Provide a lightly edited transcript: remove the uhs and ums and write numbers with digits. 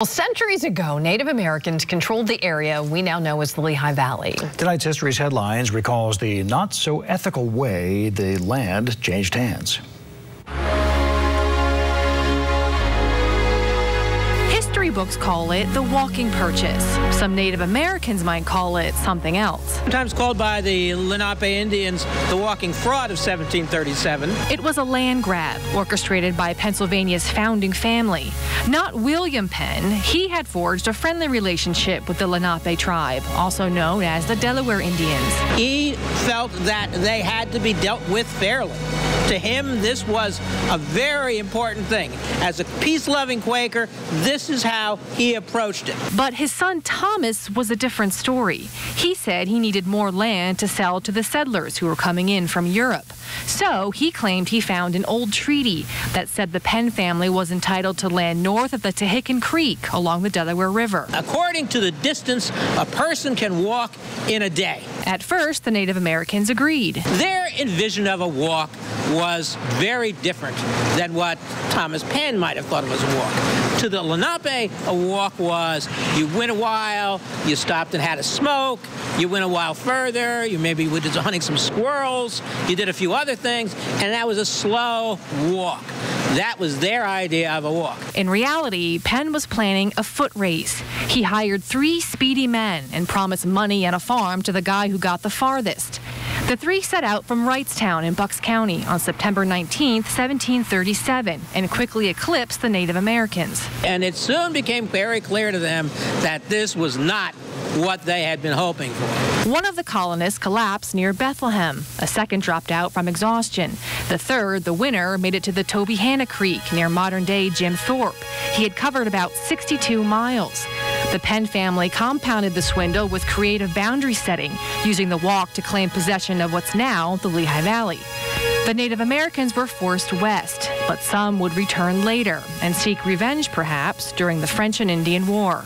Well, centuries ago, Native Americans controlled the area we now know as the Lehigh Valley. Tonight's History's Headlines recalls the not-so-ethical way the land changed hands. History books call it the walking purchase. Some Native Americans might call it something else. Sometimes called by the Lenape Indians the walking fraud of 1737. It was a land grab orchestrated by Pennsylvania's founding family. Not William Penn. He had forged a friendly relationship with the Lenape tribe, also known as the Delaware Indians. He felt that they had to be dealt with fairly. To him, this was a very important thing. As a peace-loving Quaker, this is how he approached it. But his son Thomas was a different story. He said he needed more land to sell to the settlers who were coming in from Europe. So he claimed he found an old treaty that said the Penn family was entitled to land north of the Tehican Creek along the Delaware River. According to the distance a person can walk in a day. At first, the Native Americans agreed. Their envision of a walk was very different than what Thomas Penn might have thought it was a walk. To the Lenape, a walk was you went a while, you stopped and had a smoke, you went a while further, you maybe were hunting some squirrels, you did a few other things, and that was a slow walk. That was their idea of a walk. In reality, Penn was planning a foot race. He hired 3 speedy men and promised money and a farm to the guy who got the farthest. The 3 set out from Wrightstown in Bucks County on September 19, 1737, and quickly eclipsed the Native Americans. And it soon became very clear to them that this was not what they had been hoping for. One of the colonists collapsed near Bethlehem. A second dropped out from exhaustion. The third, the winner, made it to the Tobyhanna Creek near modern-day Jim Thorpe. He had covered about 62 miles. The Penn family compounded the swindle with creative boundary setting, using the walk to claim possession of what's now the Lehigh Valley. The Native Americans were forced west, but some would return later and seek revenge, perhaps, during the French and Indian War.